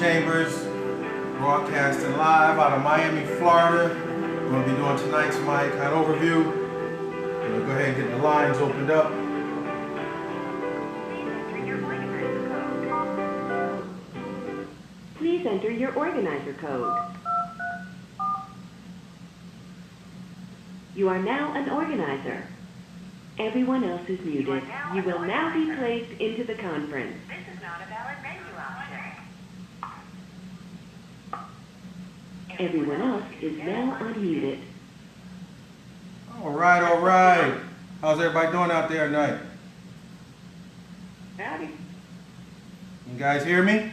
Chambers, broadcasting live out of Miami, Florida. We're going to be doing tonight's MyEcon overview. We're going to go ahead and get the lines opened up. Please enter your organizer code. You are now an organizer. Everyone else is muted. You will now be placed into the conference. This is not a valid menu option. Everyone else is now unmuted. All right. How's everybody doing out there tonight? Howdy. You guys hear me?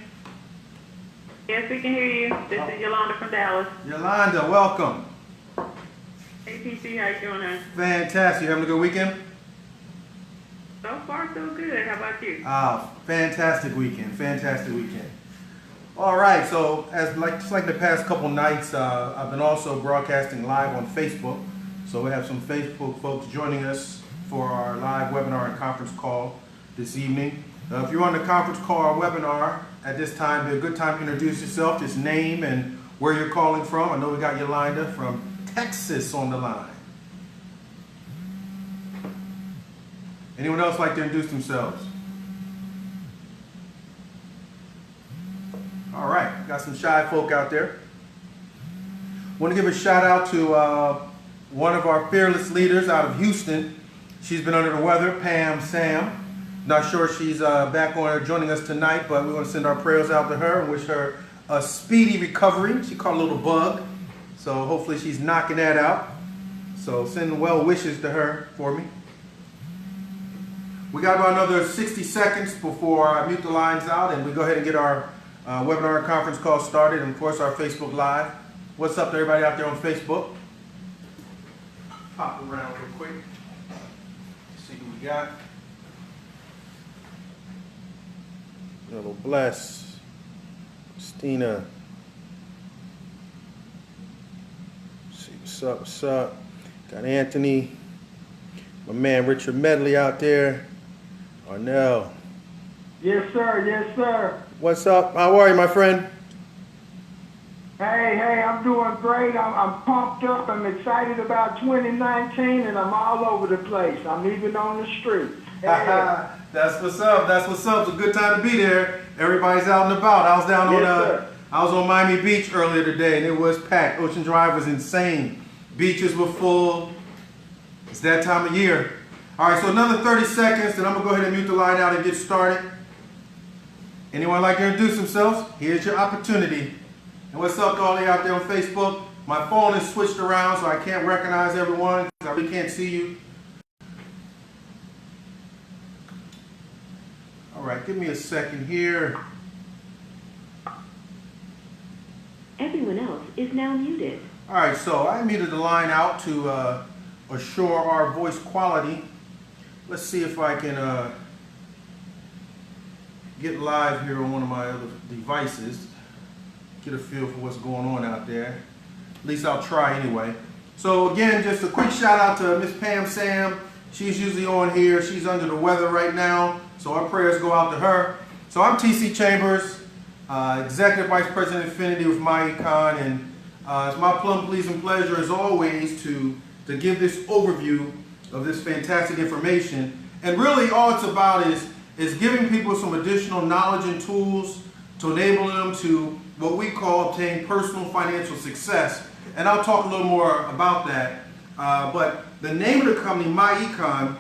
Yes, we can hear you. This is Yolanda from Dallas. Yolanda, welcome. Hey, TC, how you doing there? Fantastic. You having a good weekend? So far, so good. How about you? Fantastic weekend. All right, so just like the past couple nights, I've been also broadcasting live on Facebook. So we have some Facebook folks joining us for our live webinar and conference call this evening. If you're on the conference call or webinar at this time, it'd be a good time to introduce yourself, just name and where you're calling from. I know we got Yolanda from Texas on the line. Anyone else like to introduce themselves? All right, got some shy folk out there. Want to give a shout out to one of our fearless leaders out of Houston. She's been under the weather, Pam Sam. Not sure if she's back on joining us tonight, but we want to send our prayers out to her and wish her a speedy recovery. She caught a little bug, so hopefully she's knocking that out. So send well wishes to her for me. We got about another 60 seconds before I mute the lines out and we go ahead and get our webinar and conference call started, and of course our Facebook Live. What's up to everybody out there on Facebook? Pop around real quick. See who we got. Little Bless, Christina. See what's up. Got Anthony, my man Richard Medley out there. Arnell. Yes, sir. What's up? How are you, my friend? Hey, I'm doing great. I'm pumped up. I'm excited about 2019, and I'm all over the place. I'm even on the street. Hey. That's what's up. It's a good time to be there. Everybody's out and about. I was on Miami Beach earlier today, and it was packed. Ocean Drive was insane. Beaches were full. It's that time of year. All right, so another 30 seconds, and I'm going to go ahead and mute the line out and get started. Anyone like to introduce themselves? Here's your opportunity. And what's up to all of you out there on Facebook? My phone is switched around, so I can't recognize everyone. I really can't see you. All right, give me a second here. Everyone else is now muted. All right, so I muted the line out to assure our voice quality. Let's see if I can get live here on one of my other devices. Get a feel for what's going on out there. At least I'll try anyway. So again, just a quick shout out to Miss Pam Sam. She's usually on here. She's under the weather right now, so our prayers go out to her. So I'm TC Chambers, Executive Vice President Infinity with MyEcon, and it's my plum pleasing pleasure as always to give this overview of this fantastic information. And really all it's about is giving people some additional knowledge and tools to enable them to what we call obtain personal financial success. And I'll talk a little more about that. But the name of the company, MyEcon,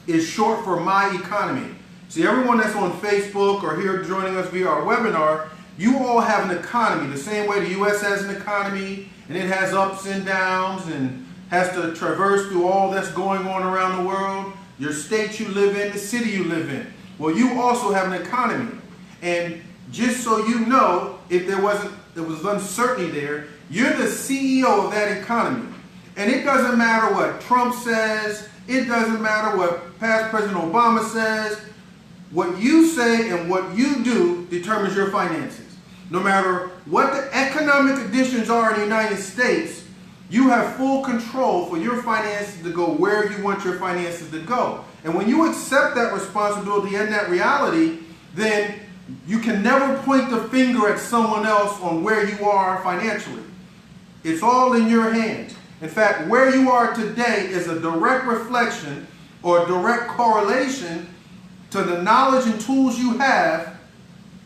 is short for My Economy. See, everyone that's on Facebook or here joining us via our webinar, you all have an economy. The same way the U.S. has an economy, and it has ups and downs and has to traverse through all that's going on around the world, your state you live in, the city you live in. Well, you also have an economy. And just so you know, if there was uncertainty there, you're the CEO of that economy. And it doesn't matter what Trump says, it doesn't matter what past President Obama says, what you say and what you do determines your finances. No matter what the economic conditions are in the United States, you have full control for your finances to go where you want your finances to go. And when you accept that responsibility and that reality, then you can never point the finger at someone else on where you are financially. It's all in your hands. In fact, where you are today is a direct reflection or a direct correlation to the knowledge and tools you have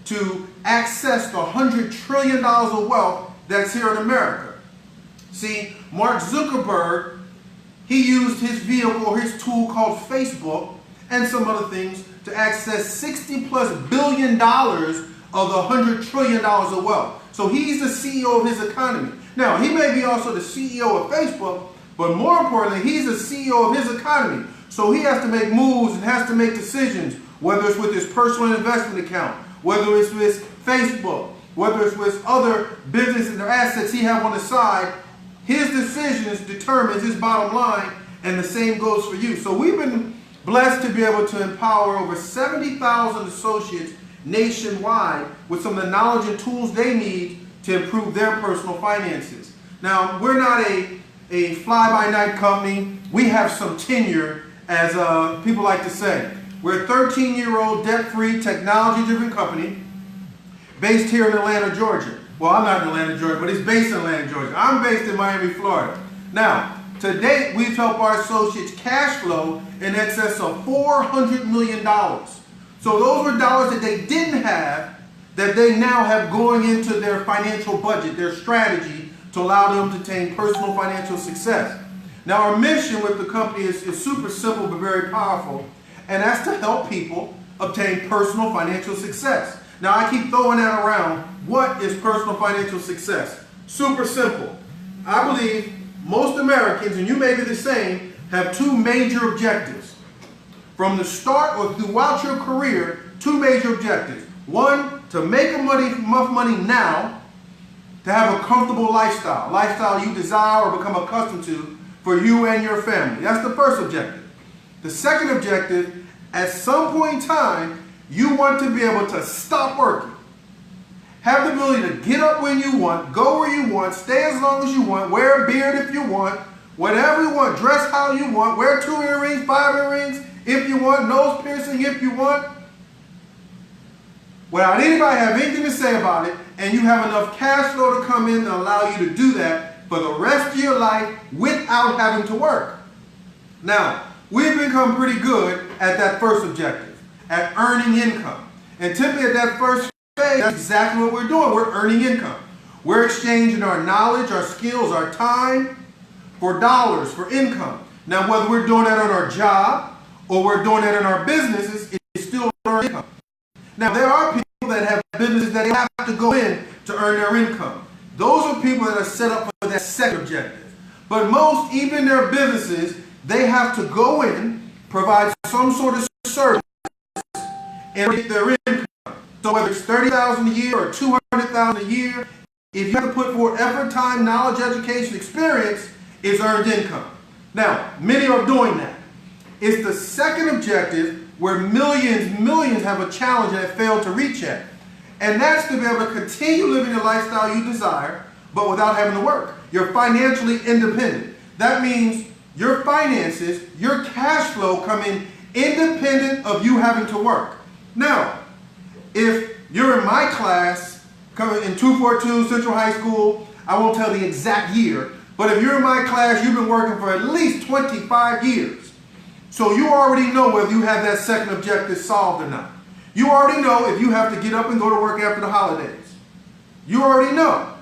to access the $100 trillion of wealth that's here in America. See, Mark Zuckerberg, he used his vehicle or his tool called Facebook and some other things to access $60+ billion of the $100 trillion of wealth. So he's the CEO of his economy. Now, he may be also the CEO of Facebook, but more importantly, he's the CEO of his economy. So he has to make moves and has to make decisions, whether it's with his personal investment account, whether it's with Facebook, whether it's with other businesses or assets he have on the side. His decisions determines his bottom line, and the same goes for you. So we've been blessed to be able to empower over 70,000 associates nationwide with some of the knowledge and tools they need to improve their personal finances. Now, we're not a fly-by-night company. We have some tenure, as people like to say. We're a 13-year-old debt-free, technology-driven company based here in Atlanta, Georgia. Well, I'm not in Atlanta, Georgia, but it's based in Atlanta, Georgia. I'm based in Miami, Florida. Now, to date, we've helped our associates cash flow in excess of $400 million. So those were dollars that they didn't have that they now have going into their financial budget, their strategy, to allow them to attain personal financial success. Now, our mission with the company is super simple but very powerful, and that's to help people obtain personal financial success. Now, I keep throwing that around. What is personal financial success? Super simple. I believe most Americans, and you may be the same, have two major objectives. From the start or throughout your career, two major objectives. One, to make enough money now to have a comfortable lifestyle you desire or become accustomed to for you and your family. That's the first objective. The second objective, at some point in time, you want to be able to stop working. Have the ability to get up when you want, go where you want, stay as long as you want, wear a beard if you want, whatever you want, dress how you want, wear 2 earrings, 5 earrings if you want, nose piercing if you want, without anybody having anything to say about it, and you have enough cash flow to come in to allow you to do that for the rest of your life without having to work. Now, we've become pretty good at that first objective, at earning income. And typically at that first phase, that's exactly what we're doing. We're earning income. We're exchanging our knowledge, our skills, our time for dollars, for income. Now, whether we're doing that on our job or we're doing that in our businesses, it's still earning income. Now, there are people that have businesses that they have to go in to earn their income. Those are people that are set up for that second objective. But most, even their businesses, they have to go in, provide some sort of service, and get their income. So whether it's $30,000 a year or $200,000 a year, if you have to put forth effort, time, knowledge, education, experience, it's earned income. Now, many are doing that. It's the second objective where millions have a challenge and have failed to reach it. And that's to be able to continue living the lifestyle you desire, but without having to work. You're financially independent. That means your finances, your cash flow come in independent of you having to work. Now, if you're in my class, coming in 242 Central High School, I won't tell the exact year, but if you're in my class, you've been working for at least 25 years. So you already know whether you have that second objective solved or not. You already know if you have to get up and go to work after the holidays. You already know.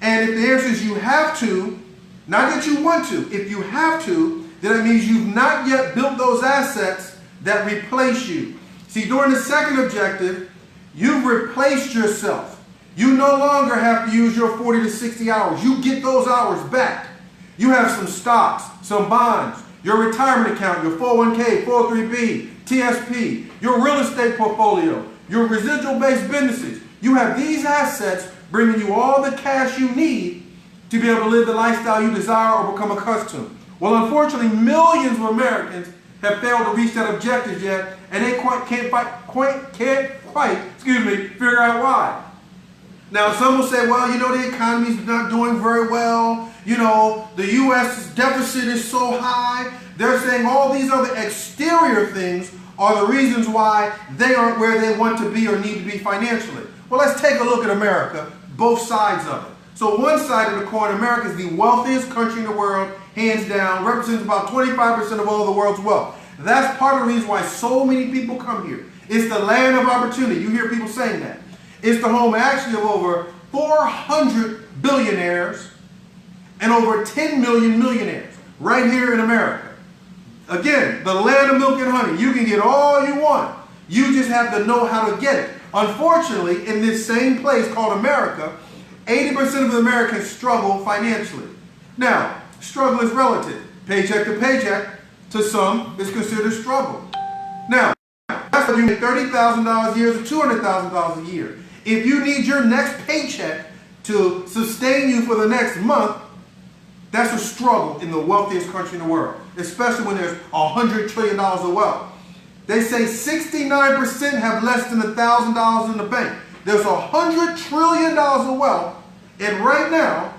And if the answer is you have to, not that you want to, if you have to, then it means you've not yet built those assets that replace you. See, during the second objective, you've replaced yourself. You no longer have to use your 40 to 60 hours. You get those hours back. You have some stocks, some bonds, your retirement account, your 401k, 403b, TSP, your real estate portfolio, your residual-based businesses. You have these assets bringing you all the cash you need to be able to live the lifestyle you desire or become accustomed. Well, unfortunately, millions of Americans have failed to reach that objective yet, and they can't quite figure out why. Now, some will say, well, you know, the economy's not doing very well. You know, the U.S. deficit is so high. They're saying all these other exterior things are the reasons why they aren't where they want to be or need to be financially. Well, let's take a look at America, both sides of it. So one side of the coin, America is the wealthiest country in the world, hands down, represents about 25% of all the world's wealth. That's part of the reason why so many people come here. It's the land of opportunity. You hear people saying that. It's the home actually of over 400 billionaires and over 10 million millionaires right here in America. Again, the land of milk and honey. You can get all you want. You just have to know how to get it. Unfortunately, in this same place called America, 80% of Americans struggle financially. Now, struggle is relative. Paycheck to paycheck, to some, is considered struggle. Now, that's why you make $30,000 a year to $200,000 a year. If you need your next paycheck to sustain you for the next month, that's a struggle in the wealthiest country in the world, especially when there's $100 trillion of wealth. They say 69% have less than $1,000 in the bank. There's $100 trillion of wealth, and right now,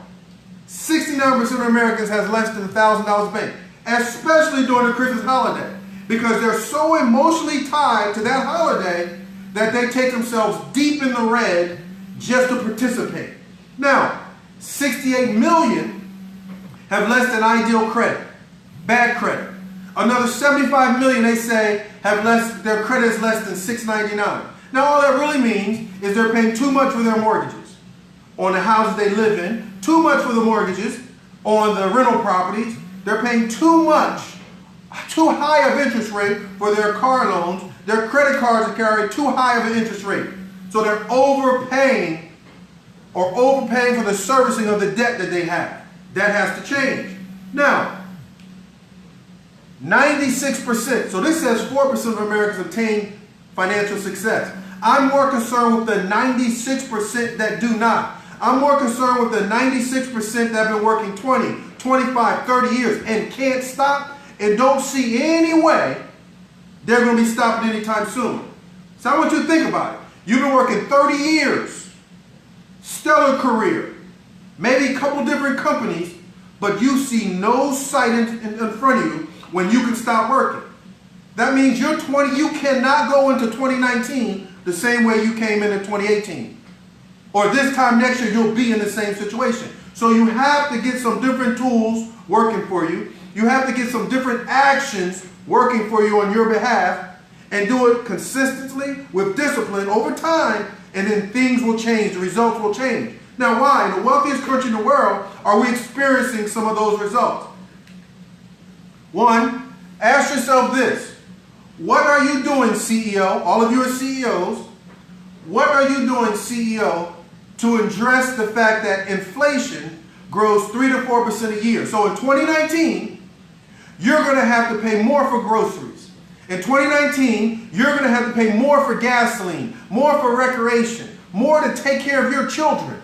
69% of Americans has less than $1,000 in the bank, especially during the Christmas holiday, because they're so emotionally tied to that holiday that they take themselves deep in the red just to participate. Now, 68 million have less than ideal credit, bad credit. Another 75 million, they say, have their credit is less than 699. Now, all that really means is they're paying too much for their mortgages on the houses they live in, too much for the mortgages on the rental properties. They're paying too much, too high of interest rate for their car loans. Their credit cards are carrying too high of an interest rate. So they're overpaying for the servicing of the debt that they have. That has to change. Now, 96%, so this says 4% of Americans obtain financial success. I'm more concerned with the 96% that do not. I'm more concerned with the 96% that have been working 20, 25, 30 years and can't stop and don't see any way they're going to be stopping anytime soon. So I want you to think about it. You've been working 30 years, stellar career, maybe a couple different companies, but you see no sight in front of you when you can stop working. That means you're 20, you cannot go into 2019 the same way you came in 2018. Or this time next year, you'll be in the same situation. So you have to get some different tools working for you. You have to get some different actions working for you on your behalf and do it consistently with discipline over time, and then things will change, the results will change. Now, why? In the wealthiest country in the world, are we experiencing some of those results? One, ask yourself this. What are you doing, CEO? All of you are CEOs. What are you doing, CEO, to address the fact that inflation grows 3 to 4% a year? So in 2019, you're going to have to pay more for groceries. In 2019, you're going to have to pay more for gasoline, more for recreation, more to take care of your children.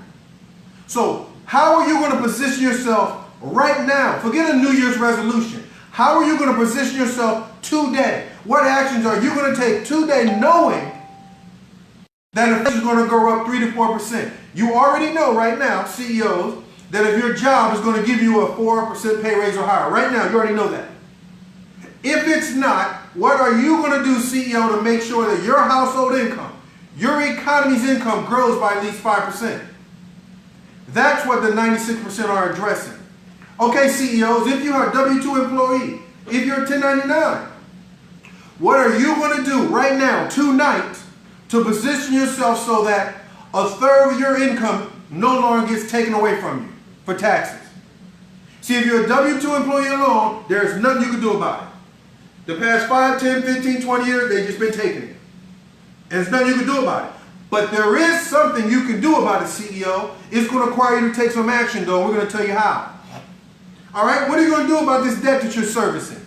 So how are you going to position yourself right now? Forget a New Year's resolution. How are you going to position yourself today? What actions are you going to take today knowing that inflation is going to go up 3 to 4%? You already know right now, CEOs, that if your job is going to give you a 4% pay raise or higher, right now, you already know that. If it's not, what are you going to do, CEO, to make sure that your household income, your economy's income grows by at least 5%? That's what the 96% are addressing. Okay, CEOs, if you are a W-2 employee, if you're a 1099, what are you going to do right now, tonight, to position yourself so that a third of your income no longer gets taken away from you for taxes? See, if you're a W-2 employee alone, there's nothing you can do about it. The past 5, 10, 15, 20 years, they've just been taking it. And there's nothing you can do about it. But there is something you can do about it, CEO. It's going to require you to take some action, though. We're going to tell you how. All right? What are you going to do about this debt that you're servicing?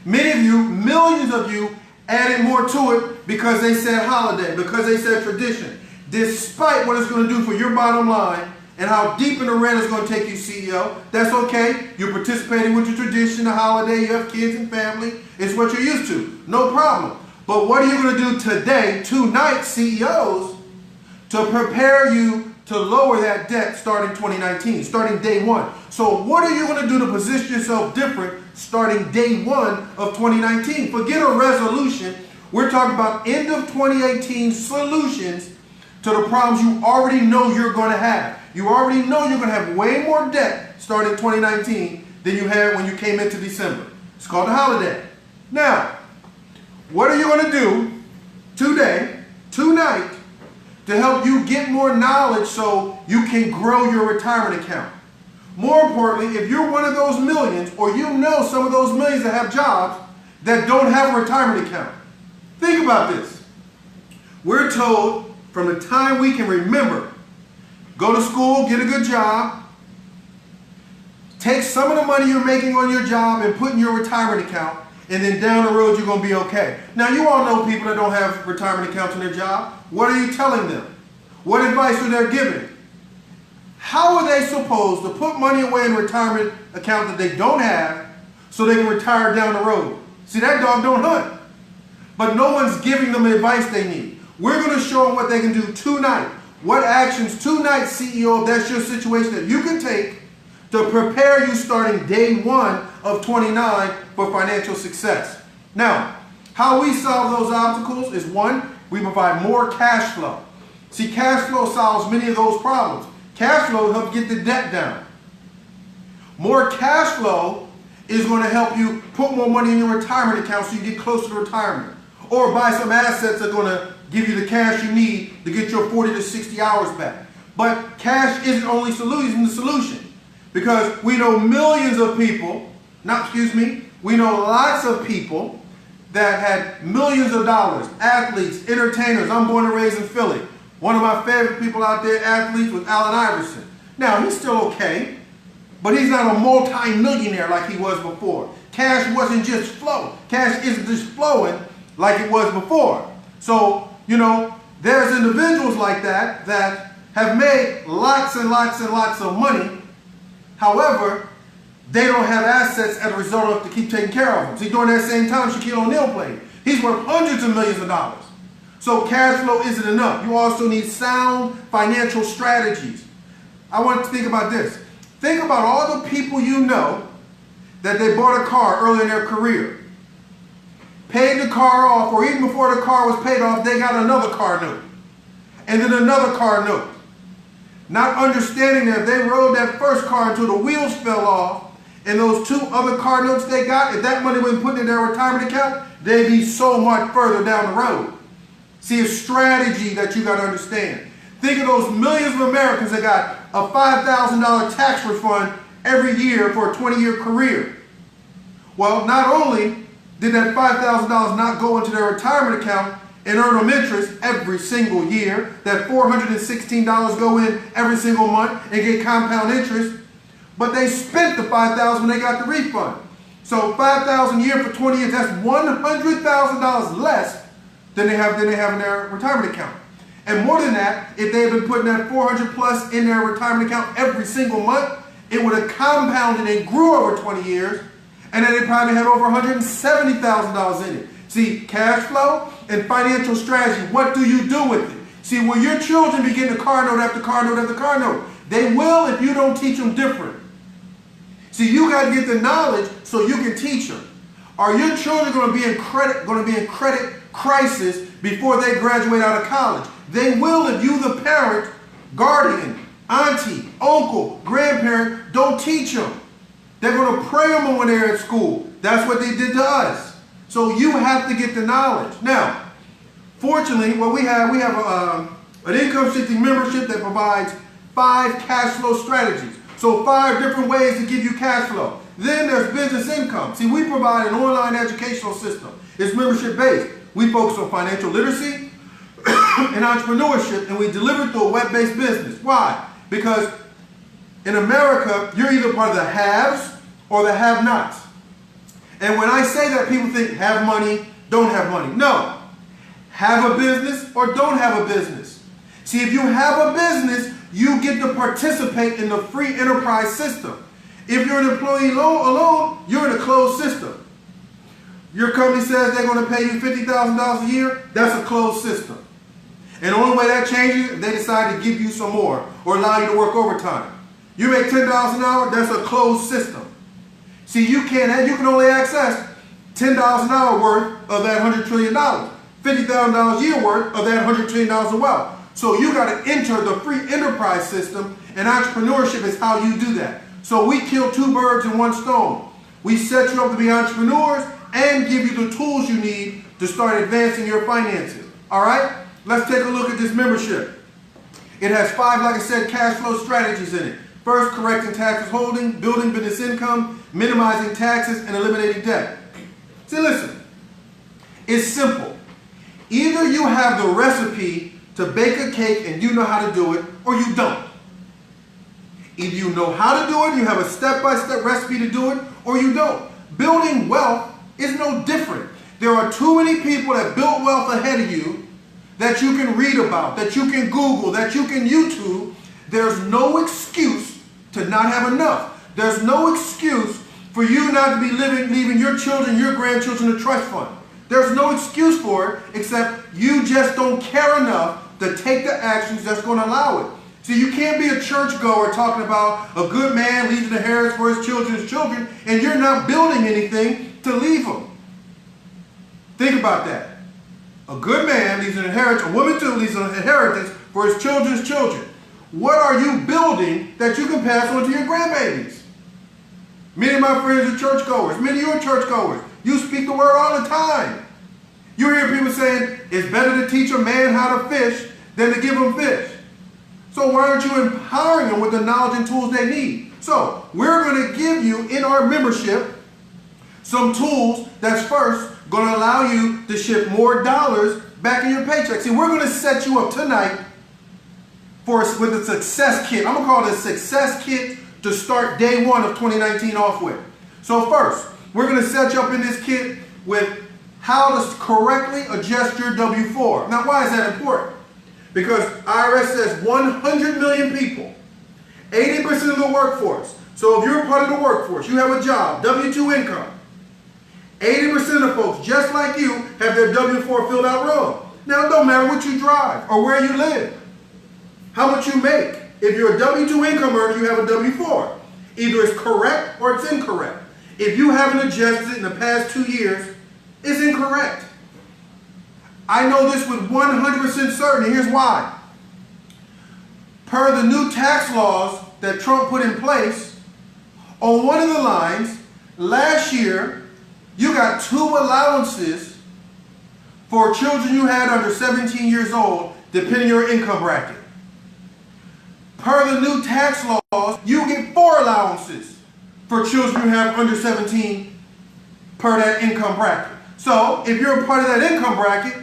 Many of you, millions of you, added more to it because they said holiday, because they said tradition. Despite what it's going to do for your bottom line and how deep in the red it's going to take you, CEO, that's okay. You're participating with your tradition, the holiday, you have kids and family. It's what you're used to. No problem. But what are you going to do today, tonight, CEOs, to prepare you to lower that debt starting 2019, starting day one. So what are you going to do to position yourself different starting day one of 2019? Forget a resolution. We're talking about end of 2018 solutions to the problems you already know you're going to have. You already know you're going to have way more debt starting 2019 than you had when you came into December. It's called a holiday. Now, what are you going to do today, tonight, to help you get more knowledge so you can grow your retirement account? More importantly, if you're one of those millions, or you know some of those millions that have jobs that don't have a retirement account, think about this. We're told from the time we can remember, go to school, get a good job, take some of the money you're making on your job and put in your retirement account, and then down the road you're going to be okay. Now, you all know people that don't have retirement accounts in their job. What are you telling them? What advice are they giving? How are they supposed to put money away in a retirement account that they don't have so they can retire down the road? See, that dog don't hunt. But no one's giving them the advice they need. We're going to show them what they can do tonight. What actions tonight, CEO, if that's your situation, that you can take to prepare you starting day one of 29 for financial success. Now, how we solve those obstacles is, one, we provide more cash flow. See, cash flow solves many of those problems. Cash flow helps get the debt down. More cash flow is going to help you put more money in your retirement account so you get closer to retirement. Or buy some assets that are going to give you the cash you need to get your 40 to 60 hours back. But cash isn't only the solution. Because we know millions of people, we know lots of people that had millions of dollars, athletes, entertainers. I'm born and raised in Philly. One of my favorite people out there, athletes, was Allen Iverson. Now, he's still okay, but he's not a multi-millionaire like he was before. Cash wasn't just flow. Cash isn't just flowing like it was before. So, there's individuals like that that have made lots and lots and lots of money. However, they don't have assets as a result of to keep taking care of them. See, during that same time, Shaquille O'Neal played. He's worth hundreds of millions of dollars. So cash flow isn't enough. You also need sound financial strategies. I want to think about this. Think about all the people you know that they bought a car early in their career, paid the car off, or even before the car was paid off, they got another car note, and then another car note. Not understanding that if they rode that first car until the wheels fell off, and those two other car notes they got, if that money wasn't put in their retirement account, they'd be so much further down the road. See, a strategy that you got to understand. Think of those millions of Americans that got a $5,000 tax refund every year for a 20-year career. Well, not only did that $5,000 not go into their retirement account and earn them interest every single year, that $416 go in every single month and get compound interest, but they spent the $5,000 when they got the refund. So $5,000 a year for 20 years, that's $100,000 less than they have in their retirement account. And more than that, if they had been putting that $400 plus in their retirement account every single month, it would have compounded and grew over 20 years, and then they probably had over $170,000 in it. See, cash flow and financial strategy, what do you do with it? See, will your children be getting a car note after car note after car note? They will if you don't teach them different. See, you got to get the knowledge so you can teach them. Are your children going to be in credit crisis before they graduate out of college? They will if you, the parent, guardian, auntie, uncle, grandparent, don't teach them. They're going to prey on them when they're at school. That's what they did to us. So you have to get the knowledge. Now, fortunately, what we have an income shifting membership that provides 5 cash flow strategies. So 5 different ways to give you cash flow. Then there's business income. See, we provide an online educational system. It's membership based. We focus on financial literacy and entrepreneurship, and we deliver it through a web-based business. Why? Because in America, you're either part of the haves or the have-nots. And when I say that, people think have money, don't have money. No. Have a business or don't have a business. See, if you have a business, you get to participate in the free enterprise system. If you're an employee alone, you're in a closed system. Your company says they're going to pay you $50,000 a year, that's a closed system. And the only way that changes, if they decide to give you some more or allow you to work overtime. You make $10 an hour, that's a closed system. See, you can only access $10 an hour worth of that $100 trillion, $50,000 a year worth of that $100 trillion of wealth. So you got to enter the free enterprise system, and entrepreneurship is how you do that. So we kill two birds in one stone. We set you up to be entrepreneurs and give you the tools you need to start advancing your finances. All right? Let's take a look at this membership. It has 5, like I said, cash flow strategies in it. First, correcting taxes holding, building business income, minimizing taxes, and eliminating debt. See, listen, it's simple. Either you have the recipe to bake a cake and you know how to do it, or you don't. Either you know how to do it, you have a step-by-step recipe to do it, or you don't. Building wealth is no different. There are too many people that built wealth ahead of you that you can read about, that you can Google, that you can YouTube. There's no excuse to not have enough. There's no excuse for you not to be leaving your children, your grandchildren a trust fund. There's no excuse for it except you just don't care enough to take the actions that's going to allow it. See, you can't be a churchgoer talking about a good man leaves an inheritance for his children, and you're not building anything to leave them. Think about that. A good man leaves an inheritance, a woman too leaves an inheritance for his children's children. What are you building that you can pass on to your grandbabies? Many of my friends are churchgoers. Many of you are churchgoers. You speak the word all the time. You hear people saying, it's better to teach a man how to fish than to give him fish. So why aren't you empowering them with the knowledge and tools they need? So we're going to give you in our membership some tools that's first going to allow you to shift more dollars back in your paycheck. See, we're going to set you up tonight with a success kit. I'm going to call it a success kit to start day one of 2019 off with. So first, we're going to set you up in this kit with how to correctly adjust your W-4. Now, why is that important? Because IRS says 100 million people, 80% of the workforce. So if you're a part of the workforce, you have a job, W-2 income. 80% of folks, just like you, have their W-4 filled out wrong. Now, it don't matter what you drive or where you live, how much you make. If you're a W-2 income earner, you have a W-4. Either it's correct or it's incorrect. If you haven't adjusted it in the past 2 years, it's incorrect. I know this with 100% certainty. Here's why. Per the new tax laws that Trump put in place, on one of the lines, last year, you got 2 allowances for children you had under 17 years old, depending on your income bracket. Per the new tax laws, you get 4 allowances for children you have under 17 per that income bracket. So if you're a part of that income bracket,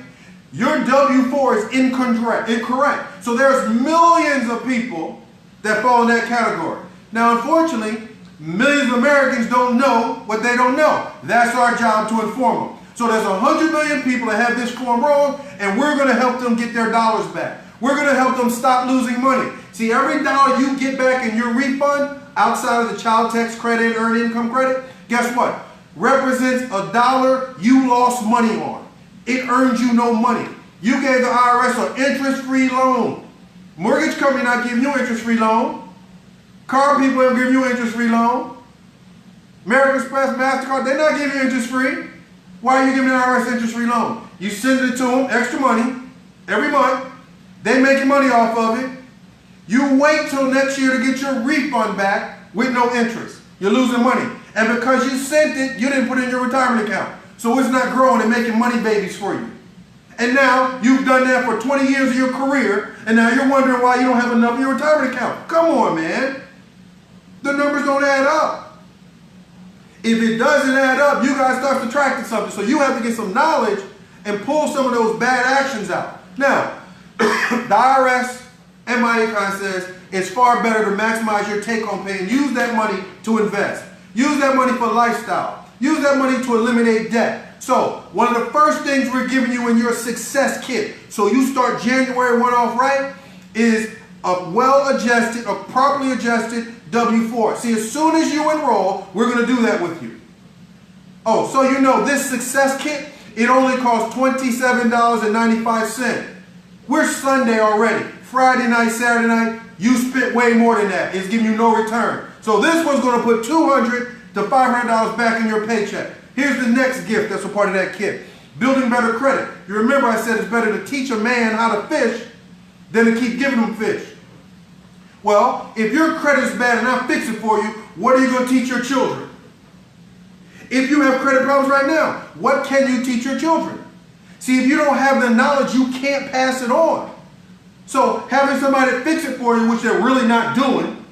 your W-4 is incorrect. So there's millions of people that fall in that category. Now, unfortunately, millions of Americans don't know what they don't know. That's our job to inform them. So there's 100 million people that have this form wrong, and we're going to help them get their dollars back. We're going to help them stop losing money. See, every dollar you get back in your refund, outside of the child tax credit, earned income credit, guess what? Represents a dollar you lost money on. It earns you no money. You gave the IRS an interest-free loan. Mortgage company not giving you an interest-free loan. Car people ain't giving you an interest-free loan. American Express, MasterCard, they're not giving you interest-free. Why are you giving the IRS interest-free loan? You send it to them, extra money, every month. They making money off of it. You wait till next year to get your refund back with no interest. You're losing money. And because you sent it, you didn't put it in your retirement account. So it's not growing and making money babies for you. And now you've done that for 20 years of your career, and now you're wondering why you don't have enough in your retirement account. Come on, man. The numbers don't add up. If it doesn't add up, you guys start subtracting something. So you have to get some knowledge and pull some of those bad actions out. Now, the IRS and MyEcon says it's far better to maximize your take-home pay and use that money to invest. Use that money for lifestyle. Use that money to eliminate debt. So, one of the first things we're giving you in your success kit, so you start January 1 off right, is a well-adjusted, a properly adjusted W-4. See, as soon as you enroll, we're going to do that with you. Oh, so you know, this success kit, it only costs $27.95. We're Sunday already. Friday night, Saturday night, you spent way more than that. It's giving you no return. So this one's going to put $200 to $500 back in your paycheck. Here's the next gift that's a part of that kit. Building better credit. You remember I said it's better to teach a man how to fish than to keep giving him fish. Well, if your credit is bad and I fix it for you, what are you going to teach your children? If you have credit problems right now, what can you teach your children? See, if you don't have the knowledge, you can't pass it on. So having somebody fix it for you, which they're really not doing,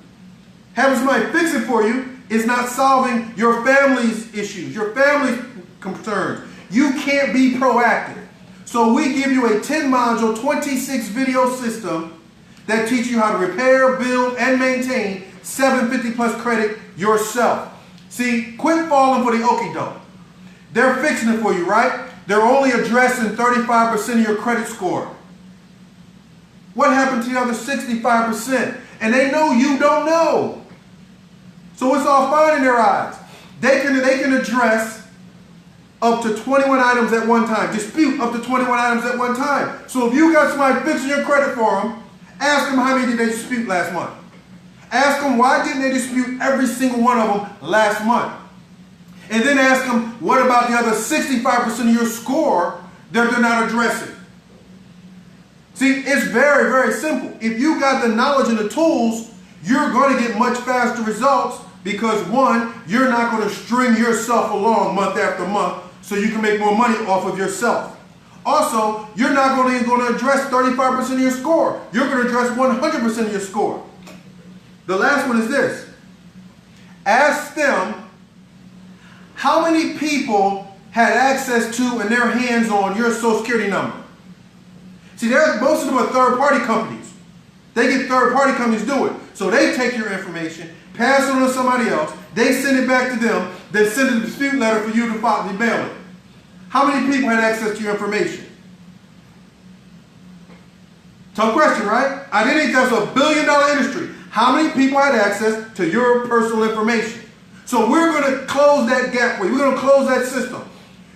having somebody fix it for you is not solving your family's issues, your family's concerns. You can't be proactive. So we give you a 10-module, 26-video system that teaches you how to repair, build, and maintain 750 plus credit yourself. See, quit falling for the okie doke. They're fixing it for you, right? They're only addressing 35% of your credit score. What happened to the other 65%? And they know you don't know. So it's all fine in their eyes. They can address up to 21 items at one time. Dispute up to 21 items at one time. So if you got somebody fixing your credit for them, ask them how many did they dispute last month. Ask them why didn't they dispute every single one of them last month. And then ask them what about the other 65% of your score that they're not addressing. See, it's very, very simple. If you got the knowledge and the tools, you're going to get much faster results because, one, you're not going to string yourself along month after month so you can make more money off of yourself. Also, you're not going to address 35% of your score. You're going to address 100% of your score. The last one is this. Ask them how many people had access to and their hands on your Social Security number. See, most of them are third-party companies. They get third-party companies to do it. So they take your information, pass it on to somebody else, they send it back to them, then send a dispute letter for you to file the mail it. How many people had access to your information? Tough question, right? I didn't think that's a billion-dollar industry. How many people had access to your personal information? So we're going to close that gap for you. We're going to close that system.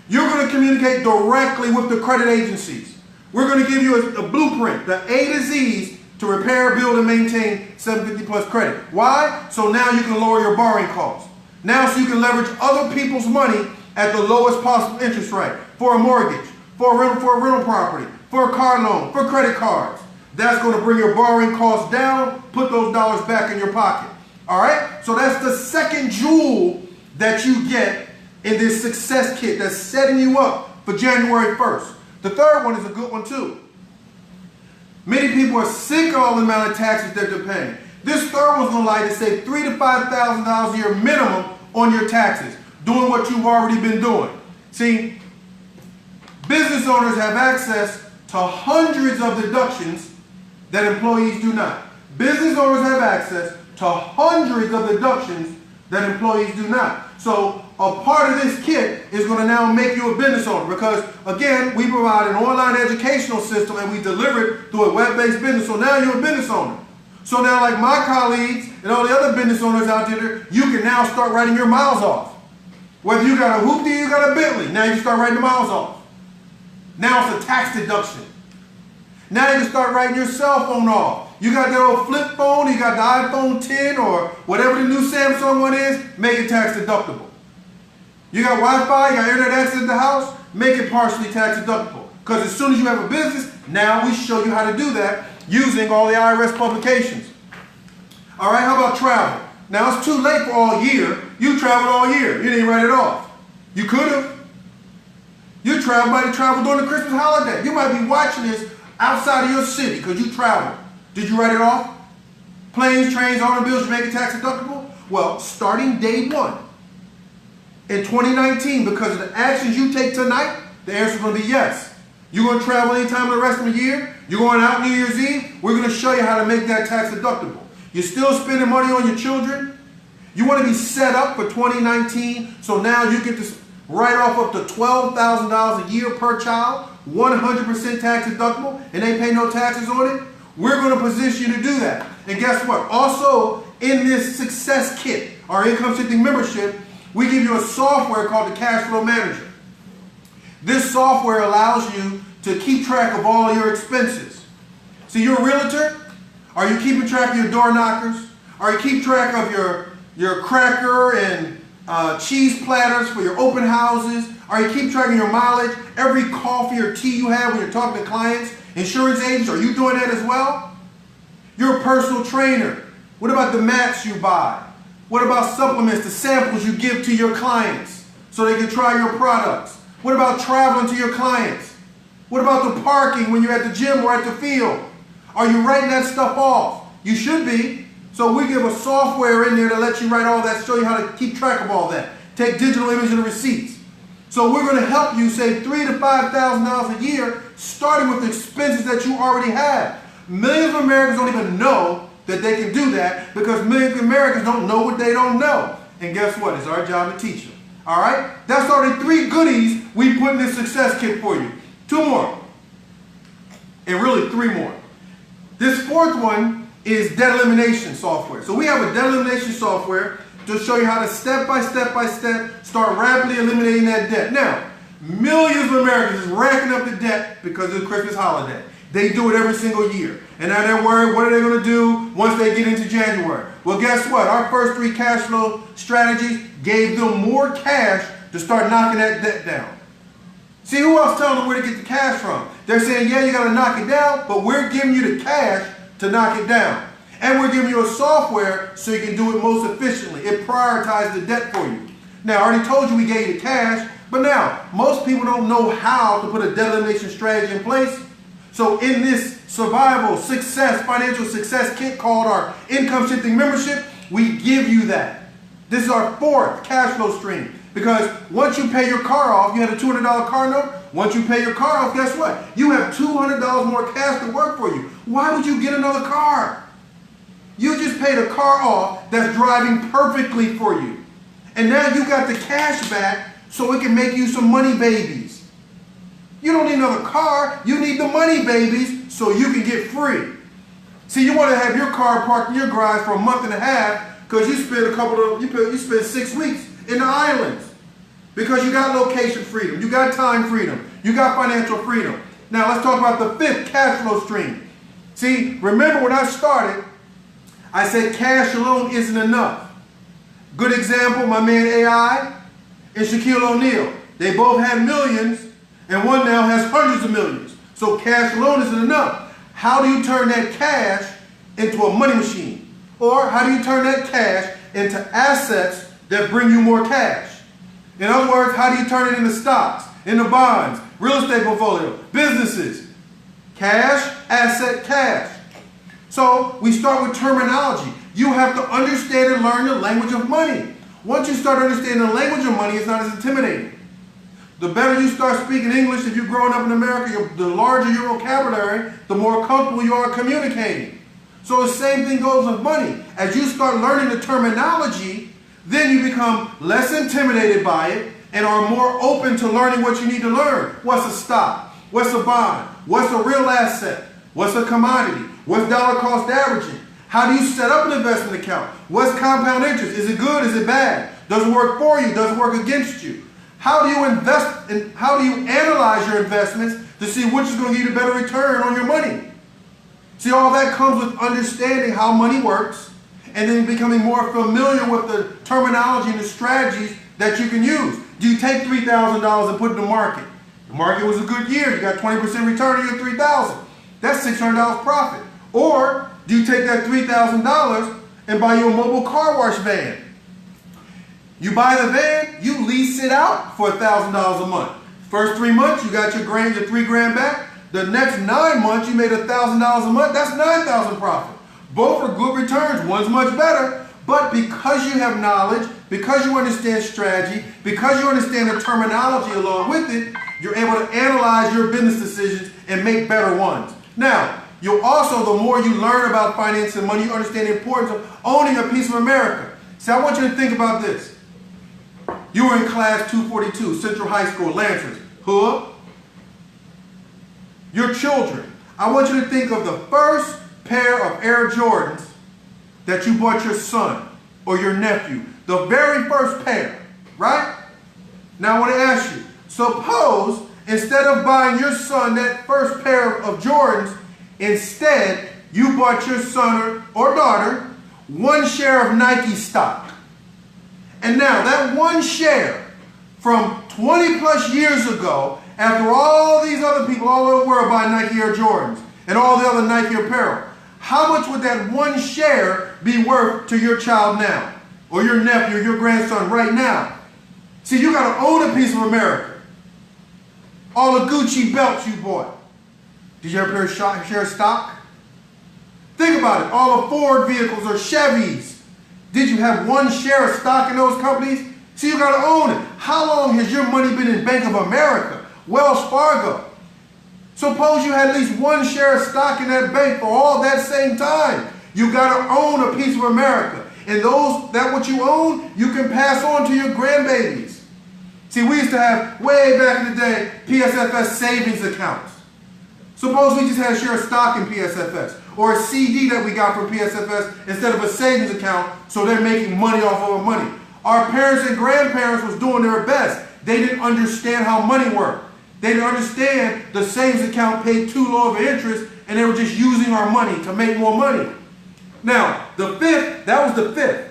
You're going to communicate directly with the credit agencies. We're going to give you a blueprint, the A to Z's, to repair, build, and maintain 750 plus credit. Why? So now you can lower your borrowing costs. Now so you can leverage other people's money at the lowest possible interest rate for a mortgage, for a rental property, for a car loan, for credit cards. That's going to bring your borrowing costs down, put those dollars back in your pocket. All right? So that's the second jewel that you get in this success kit that's setting you up for January 1st. The third one is a good one too. Many people are sick of all the amount of taxes that they're paying. This third one's going to allow you to save $3,000 to $5,000 a year minimum on your taxes, doing what you've already been doing. See, business owners have access to hundreds of deductions that employees do not. Business owners have access to hundreds of deductions that employees do not. So a part of this kit is going to now make you a business owner because, again, we provide an online educational system and we deliver it through a web-based business. So now you're a business owner. So now, like my colleagues and all the other business owners out there, you can now start writing your miles off. Whether you got a hoopty or you got a Bentley, now you can start writing the miles off. Now it's a tax deduction. Now you can start writing your cell phone off. You got that old flip phone, you got the iPhone 10 or whatever the new Samsung one is, make it tax deductible. You got Wi-Fi, you got internet access to the house, make it partially tax deductible. Because as soon as you have a business, now we show you how to do that using all the IRS publications. All right, how about travel? Now it's too late for all year. You traveled all year. You didn't write it off. You could have. You might have traveled during the Christmas holiday. You might be watching this outside of your city because you traveled. Did you write it off? Planes, trains, automobiles, you make it tax deductible? Well, starting day one in 2019, because of the actions you take tonight, the answer is going to be yes. You're going to travel anytime the rest of the year. You're going out New Year's Eve. We're going to show you how to make that tax deductible. You're still spending money on your children. You want to be set up for 2019, so now you get to write off up to $12,000 a year per child, 100% tax deductible, and they pay no taxes on it. We're going to position you to do that. And guess what? Also, in this success kit, our income shifting membership, we give you a software called the Cash Flow Manager. This software allows you to keep track of all your expenses. See, you're a realtor. Are you keeping track of your door knockers? Are you keeping track of your cracker and cheese platters for your open houses? Are you keeping track of your mileage? Every coffee or tea you have when you're talking to clients, insurance agents, are you doing that as well? You're a personal trainer. What about the mats you buy? What about supplements, the samples you give to your clients so they can try your products? What about traveling to your clients? What about the parking when you're at the gym or at the field? Are you writing that stuff off? You should be. So we give a software in there to let you write all that, show you how to keep track of all that. Take digital image of the receipts. So we're going to help you save $3,000 to $5,000 a year, starting with the expenses that you already have. Millions of Americans don't even know that they can do that because millions of Americans don't know what they don't know. And guess what? It's our job to teach them. All right? That's already 3 goodies we put in this success kit for you. 2 more. And really 3 more. This 4th one is debt elimination software. So we have a debt elimination software to show you how to step by step start rapidly eliminating that debt. Now, millions of Americans is racking up the debt because of the Christmas holiday. They do it every single year. And now they're worried, what are they going to do once they get into January? Well, guess what? Our first 3 cash flow strategies gave them more cash to start knocking that debt down. See, who else telling them where to get the cash from? They're saying, yeah, you got to knock it down, but we're giving you the cash to knock it down. And we're giving you a software so you can do it most efficiently. It prioritizes the debt for you. Now, I already told you we gave you the cash, but now, most people don't know how to put a debt elimination strategy in place. So in this survival success, financial success kit called our income shifting membership, we give you that. This is our 4th cash flow stream. Because once you pay your car off, you had a $200 car note. Once you pay your car off, guess what? You have $200 more cash to work for you. Why would you get another car? You just paid a car off that's driving perfectly for you. And now you got the cash back so it can make you some money babies. You don't need another car. You need the money babies so you can get free. See, you want to have your car parked in your garage for a month and a half because you spend 6 weeks in the islands because you got location freedom, you got time freedom, you got financial freedom. Now let's talk about the 5th cash flow stream. See, remember when I started, I said cash alone isn't enough. Good example, my man AI and Shaquille O'Neal. They both had millions and one now has hundreds of millions. So cash alone isn't enough. How do you turn that cash into a money machine? Or how do you turn that cash into assets that bring you more cash? In other words, how do you turn it into stocks, into bonds, real estate portfolio, businesses? Cash, asset, cash. So we start with terminology. You have to understand and learn the language of money. Once you start understanding the language of money, it's not as intimidating. The better you start speaking English, if you're growing up in America, the larger your vocabulary, the more comfortable you are communicating. So the same thing goes with money. As you start learning the terminology, then you become less intimidated by it and are more open to learning what you need to learn. What's a stock? What's a bond? What's a real asset? What's a commodity? What's dollar cost averaging? How do you set up an investment account? What's compound interest? Is it good? Is it bad? Does it work for you? Does it work against you? How do you invest and how do you analyze your investments to see which is going to give you a better return on your money? See, all that comes with understanding how money works and then becoming more familiar with the terminology and the strategies that you can use. Do you take $3,000 and put it in the market? The market was a good year. You got 20% return on your $3,000. That's $600 profit. Or do you take that $3,000 and buy you a mobile car wash van? You buy the van, you lease it out for $1,000 a month. First 3 months, you got your $3,000 back. The next 9 months, you made $1,000 a month. That's $9,000 profit. Both are good returns. One's much better. But because you have knowledge, because you understand strategy, because you understand the terminology along with it, you're able to analyze your business decisions and make better ones. Now, you'll also, the more you learn about finance and money, you understand the importance of owning a piece of America. See, I want you to think about this. You were in class 242, Central High School, Lancers. Hood. Your children. I want you to think of the first pair of Air Jordans that you bought your son or your nephew. The very first pair, right? Now I want to ask you, suppose instead of buying your son that first pair of Jordans, Instead, you bought your son or daughter 1 share of Nike stock. And now that 1 share from 20 plus years ago, after all these other people all over the world buy Nike Air Jordans and all the other Nike apparel, how much would that 1 share be worth to your child now? Or your nephew or your grandson right now? See, you got to own a piece of America. All the Gucci belts you bought. Did you ever share stock? Think about it. All the Ford vehicles or Chevys. Did you have 1 share of stock in those companies? See, you got to own it. How long has your money been in Bank of America, Wells Fargo? Suppose you had at least 1 share of stock in that bank for all that same time. You got to own a piece of America. And what you own, you can pass on to your grandbabies. See, we used to have, way back in the day, PSFS savings accounts. Suppose we just had a share of stock in PSFS, or a CD that we got from PSFS instead of a savings account, so they're making money off of our money. Our parents and grandparents was doing their best. They didn't understand how money worked. They didn't understand the savings account paid too low of an interest, and they were just using our money to make more money. Now, that was the 5th.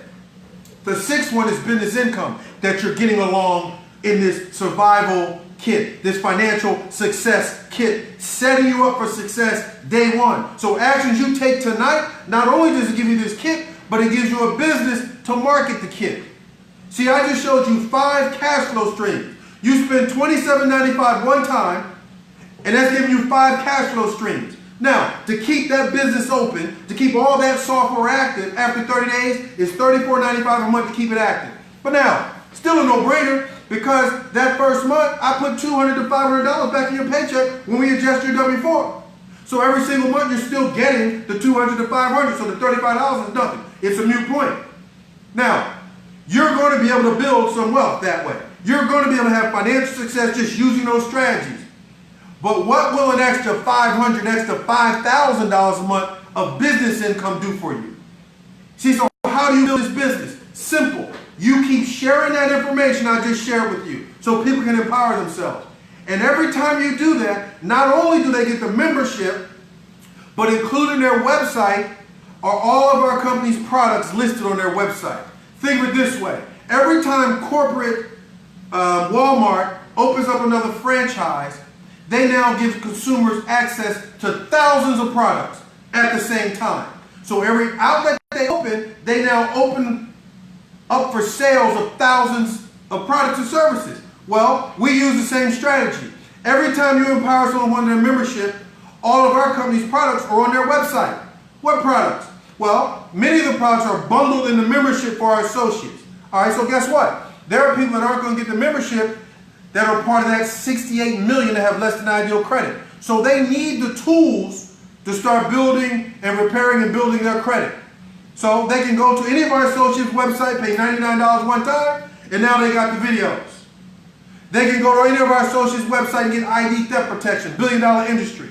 The 6th one is business income that you're getting along in this survival kit, this financial success kit, setting you up for success day 1. So actions you take tonight, not only does it give you this kit, but it gives you a business to market the kit. See, I just showed you 5 cash flow streams. You spend $27.95 one time, and that's giving you 5 cash flow streams. Now, to keep that business open, to keep all that software active after 30 days, is $34.95 a month to keep it active. But now, still a no-brainer, because that first month, I put $200 to $500 back in your paycheck when we adjust your W-4. So every single month, you're still getting the $200 to $500, so the $35 is nothing. It's a moot point. Now, you're going to be able to build some wealth that way. You're going to be able to have financial success just using those strategies. But what will an extra $500, extra $5,000 a month of business income do for you? See, so how do you build this business? Simple. You keep sharing that information I just shared with you so people can empower themselves. And every time you do that, not only do they get the membership, but included in their website are all of our company's products listed on their website. Think of it this way. Every time corporate Walmart opens up another franchise, they now give consumers access to thousands of products at the same time. So every outlet they open, they now open up for sales of thousands of products and services. Well, we use the same strategy. Every time you empower someone with their membership, all of our company's products are on their website. What products? Well, many of the products are bundled in the membership for our associates. All right, so guess what? There are people that aren't going to get the membership that are part of that 68 million that have less than ideal credit. So they need the tools to start building and repairing and building their credit. So they can go to any of our associates' website, pay $99 one time, and now they got the videos. They can go to any of our associates' website and get ID theft protection, billion-dollar industry.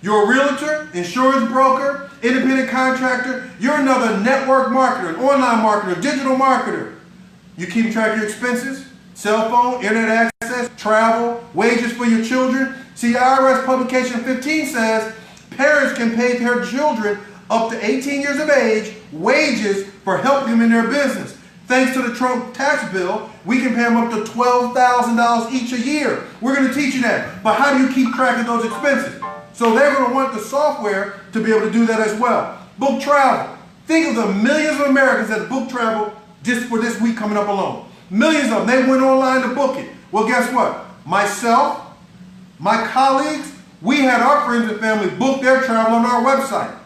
You're a realtor, insurance broker, independent contractor. You're another network marketer, an online marketer, digital marketer. You keep track of your expenses, cell phone, internet access, travel, wages for your children. See, IRS Publication 15 says parents can pay their children up to 18 years of age wages for helping them in their business. Thanks to the Trump tax bill, we can pay them up to $12,000 each a year. We're going to teach you that. But how do you keep track of those expenses? So they're going to want the software to be able to do that as well. Book travel. Think of the millions of Americans that book travel just for this week coming up alone. Millions of them. They went online to book it. Well, guess what? Myself, my colleagues, we had our friends and family book their travel on our website.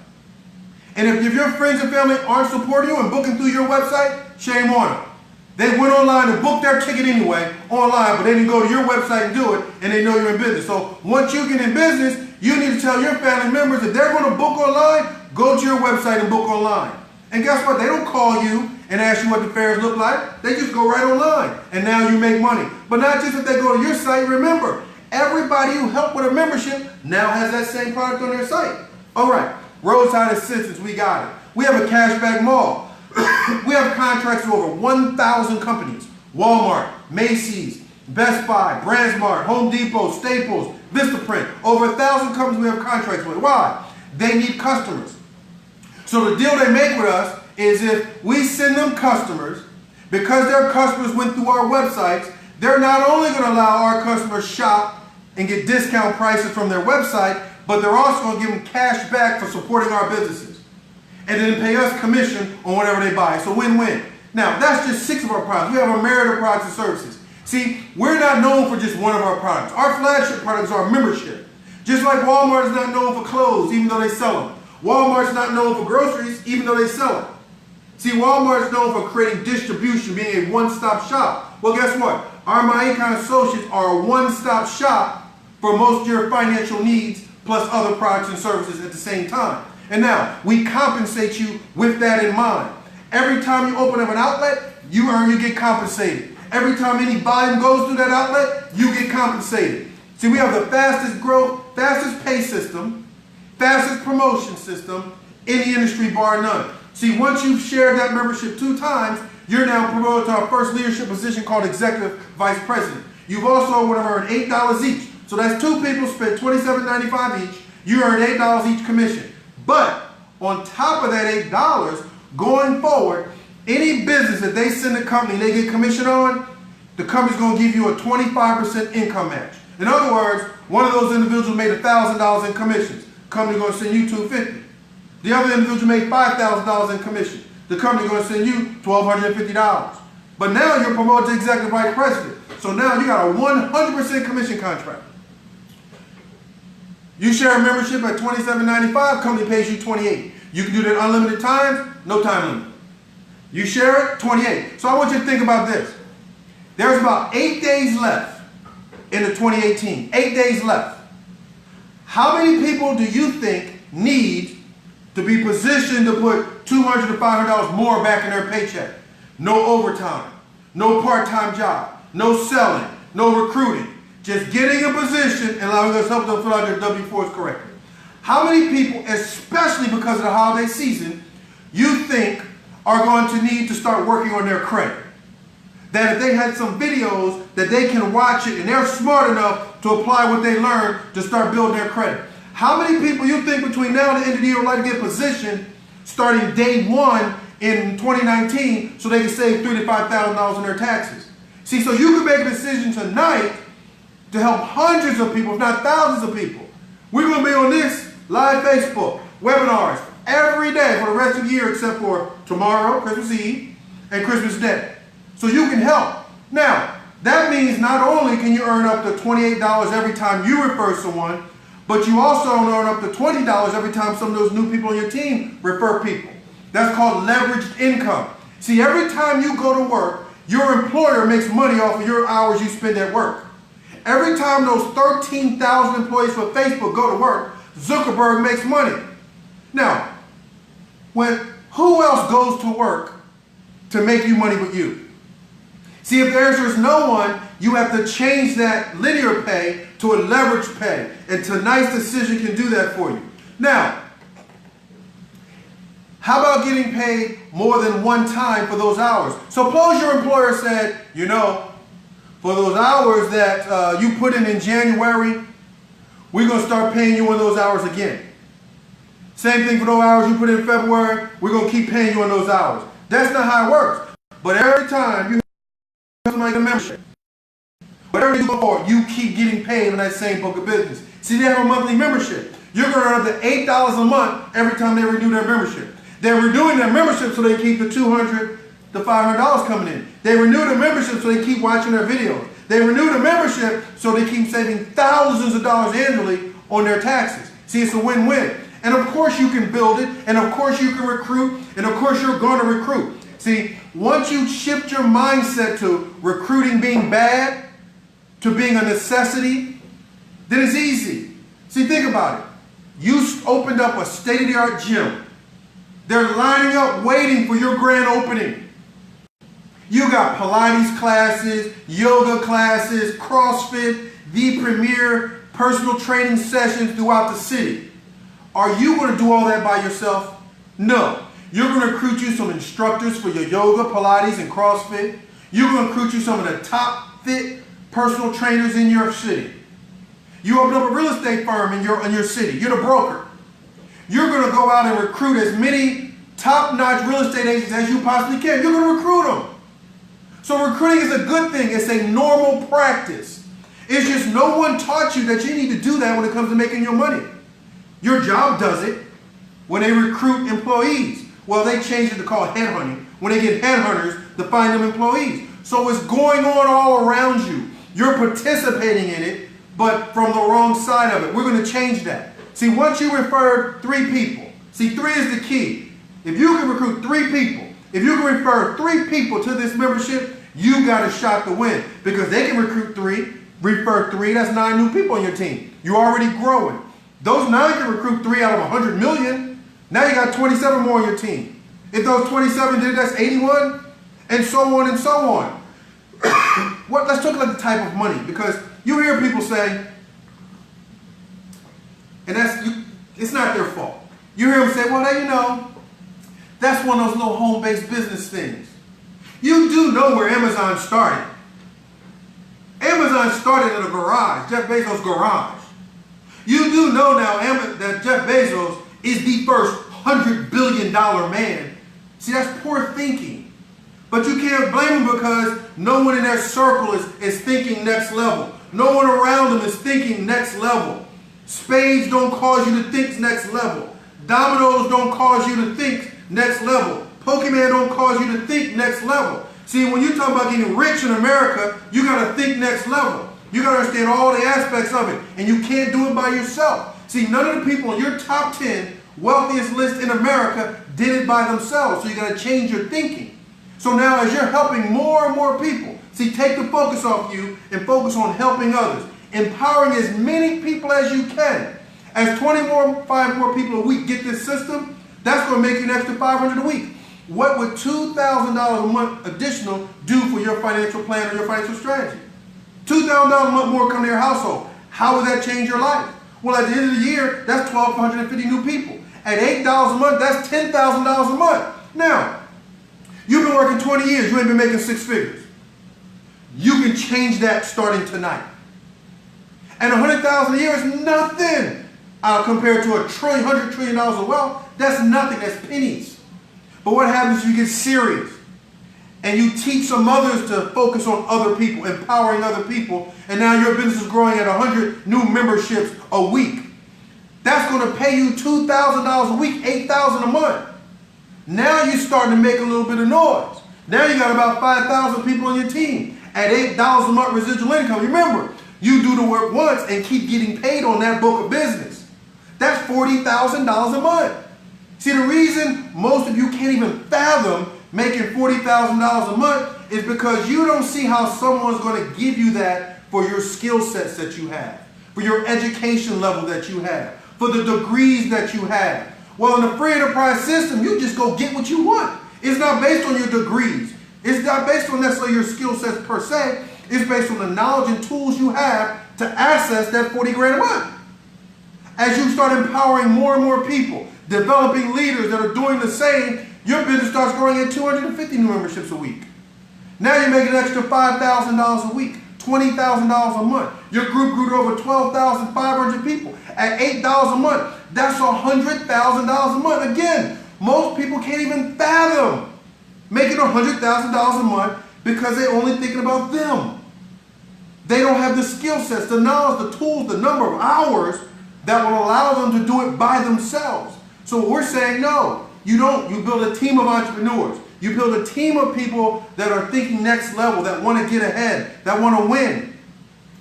And if your friends and family aren't supporting you and booking through your website, shame on them. They went online and booked their ticket anyway, online, but they didn't go to your website and do it, and they know you're in business. So once you get in business, you need to tell your family members if they're going to book online, go to your website and book online. And guess what? They don't call you and ask you what the fares look like. They just go right online, and now you make money. But not just if they go to your site. Remember, everybody who helped with a membership now has that same product on their site. All right, roadside assistance, we got it. We have a cashback mall. We have contracts with over 1,000 companies. Walmart, Macy's, Best Buy, BrandsMart, Home Depot, Staples, Vistaprint. Over 1,000 companies we have contracts with. Why? they need customers. So the deal they make with us is if we send them customers, because their customers went through our websites, they're not only going to allow our customers shop and get discount prices from their website, but they're also going to give them cash back for supporting our businesses. And then pay us commission on whatever they buy. It's a win-win. Now, that's just 6 of our products. We have a myriad of products and services. See, we're not known for just one of our products. Our flagship product is our membership. Just like Walmart is not known for clothes, even though they sell them. Walmart's not known for groceries, even though they sell them. See, Walmart's known for creating distribution, being a one-stop shop. Well, guess what? Our MyEcon associates are a one-stop shop for most of your financial needs, plus other products and services at the same time. And now, we compensate you with that in mind. Every time you open up an outlet, you get compensated. Every time any volume goes through that outlet, you get compensated. See, we have the fastest growth, fastest pay system, fastest promotion system in the industry, bar none. See, once you've shared that membership 2 times, you're now promoted to our first leadership position called Executive Vice President. You've also would have earned $8 each. So that's 2 people spent $27.95 each. You earn $8 each commission. But on top of that $8, going forward, any business that they send the company they get commission on, the company's going to give you a 25% income match. In other words, one of those individuals made $1,000 in commissions. The company's going to send you $250. The other individual made $5,000 in commission. The company's going to send you $1,250. But now you're promoted to Executive Vice President. So now you got a 100% commission contract. You share a membership at $27.95, company pays you $28. You can do that unlimited times, no time limit. You share it, $28. So I want you to think about this. There's about 8 days left in the 2018. 8 days left. How many people do you think need to be positioned to put $200 to $500 more back in their paycheck? No overtime, no part-time job, no selling, no recruiting. Just getting a position and allowing us to help them fill out their W-4s correctly. How many people, especially because of the holiday season, you think are going to need to start working on their credit? That if they had some videos that they can watch it and they're smart enough to apply what they learned to start building their credit. How many people you think between now and the end of the year would like to get positioned starting day 1 in 2019 so they can save $3,000 to $5,000 on their taxes? See, so you can make a decision tonight to help hundreds of people, if not thousands of people. We're going to be on this live Facebook, webinars, every day for the rest of the year except for tomorrow, Christmas Eve, and Christmas Day. So you can help. Now, that means not only can you earn up to $28 every time you refer someone, but you also earn up to $20 every time some of those new people on your team refer people. That's called leveraged income. See, every time you go to work, your employer makes money off of your hours you spend at work. Every time those 13,000 employees for Facebook go to work, Zuckerberg makes money. Now, who else goes to work to make you money but you? See, if the answer is no one, you have to change that linear pay to a leveraged pay. And tonight's decision can do that for you. Now, how about getting paid more than one time for those hours? Suppose your employer said, you know, for those hours that you put in January, we're going to start paying you on those hours again. Same thing for those hours you put in February, we're going to keep paying you on those hours. That's not how it works. But every time you have like a membership, whatever you go for, you keep getting paid on that same book of business. See, they have a monthly membership. You're going to earn up to $8 a month every time they renew their membership. They're renewing their membership so they keep the $200 to $500 coming in. They renew the membership so they keep watching their videos. They renew the membership so they keep saving thousands of dollars annually on their taxes. See, it's a win-win. And of course you can build it, and of course you can recruit, and of course you're going to recruit. See, once you shift your mindset to recruiting being bad, to being a necessity, then it's easy. See, think about it. You opened up a state-of-the-art gym. They're lining up waiting for your grand opening. You got Pilates classes, yoga classes, CrossFit, the premier personal training sessions throughout the city. Are you going to do all that by yourself? No. You're going to recruit you some instructors for your yoga, Pilates, and CrossFit. You're going to recruit you some of the top fit personal trainers in your city. You open up a real estate firm in your city. You're the broker. you're going to go out and recruit as many top-notch real estate agents as you possibly can. You're going to recruit them. So recruiting is a good thing. It's a normal practice. It's just no one taught you that you need to do that when it comes to making your money. Your job does it when they recruit employees. Well, they changed it to call it headhunting. When they get headhunters to find them employees. So it's going on all around you. You're participating in it, but from the wrong side of it. We're going to change that. See, once you refer 3 people, see, 3 is the key. If you can recruit 3 people, if you can refer 3 people to this membership, you got a shot to win. Because they can recruit 3, refer 3, that's 9 new people on your team. You're already growing. Those 9 can recruit 3 out of 100 million. Now you got 27 more on your team. If those 27 did, that's 81, and so on and so on. Let's talk about the type of money, because you hear people say, and it's not their fault. You hear them say, well, that's one of those little home-based business things. You do know where Amazon started. Amazon started in a garage, Jeff Bezos' garage. You do know now that Jeff Bezos is the first $100 billion man. See, that's poor thinking. But you can't blame them because no one in their circle is thinking next level. No one around them is thinking next level. Spades don't cause you to think next level. Dominoes don't cause you to think next level. Pokemon don't cause you to think next level. See, when you talk about getting rich in America, you got to think next level. You got to understand all the aspects of it, and you can't do it by yourself. See, none of the people on your top 10 wealthiest list in America did it by themselves, so you got to change your thinking. So now as you're helping more and more people, see, take the focus off you and focus on helping others, empowering as many people as you can. As 5 more people a week get this system, that's going to make you an extra $500 a week. What would $2,000 a month additional do for your financial plan or your financial strategy? $2,000 a month more come to your household. How would that change your life? Well, at the end of the year, that's 1,250 new people. At $8 a month, that's $10,000 a month. Now, you've been working 20 years. You ain't been making 6 figures. You can change that starting tonight. And $100,000 a year is nothing compared to $100 trillion of wealth. That's nothing. That's pennies. But what happens if you get serious and you teach some others to focus on other people, empowering other people, and now your business is growing at 100 new memberships a week? That's going to pay you $2,000 a week, $8,000 a month. Now you're starting to make a little bit of noise. Now you got about 5,000 people on your team at $8 a month residual income. Remember, you do the work once and keep getting paid on that book of business. That's $40,000 a month. See, the reason most of you can't even fathom making $40,000 a month is because you don't see how someone's going to give you that for your skill sets that you have, for your education level that you have, for the degrees that you have. Well, in the free enterprise system, you just go get what you want. It's not based on your degrees. It's not based on necessarily your skill sets per se. It's based on the knowledge and tools you have to access that 40 grand a month. As you start empowering more and more people, developing leaders that are doing the same, your business starts growing at 250 new memberships a week. Now you're making an extra $5,000 a week, $20,000 a month. Your group grew to over 12,500 people. At $8 a month, that's $100,000 a month. Again, most people can't even fathom making $100,000 a month because they're only thinking about them. They don't have the skill sets, the knowledge, the tools, the number of hours that will allow them to do it by themselves. So we're saying, no, you don't. You build a team of entrepreneurs. You build a team of people that are thinking next level, that want to get ahead, that want to win.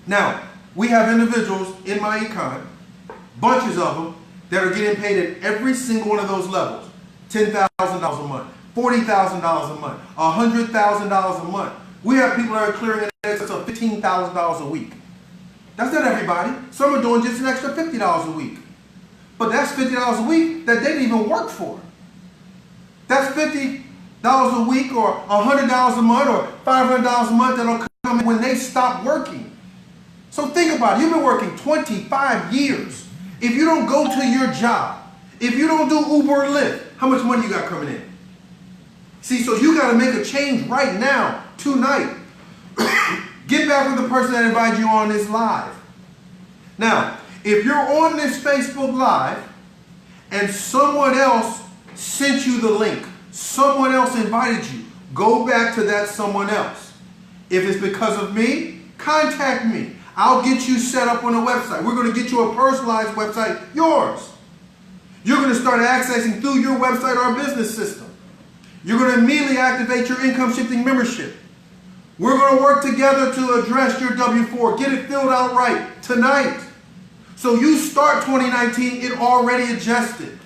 Now, we have individuals in MyEcon, bunches of them, that are getting paid at every single one of those levels. $10,000 a month, $40,000 a month, $100,000 a month. We have people that are clearing an excess of $15,000 a week. That's not everybody. Some are doing just an extra $50 a week. But that's $50 a week that they didn't even work for. That's $50 a week or $100 a month or $500 a month that'll come in when they stop working. So think about it. You've been working 25 years. If you don't go to your job, if you don't do Uber or Lyft, how much money you got coming in? See, so you got to make a change right now, tonight. Get back with the person that invited you on this live. Now, if you're on this Facebook Live and someone else sent you the link, someone else invited you, go back to that someone else. If it's because of me, contact me. I'll get you set up on a website. We're going to get you a personalized website, yours. You're going to start accessing through your website our business system. You're going to immediately activate your income shifting membership. We're going to work together to address your W-4. Get it filled out right tonight. So you start 2019, it already adjusted.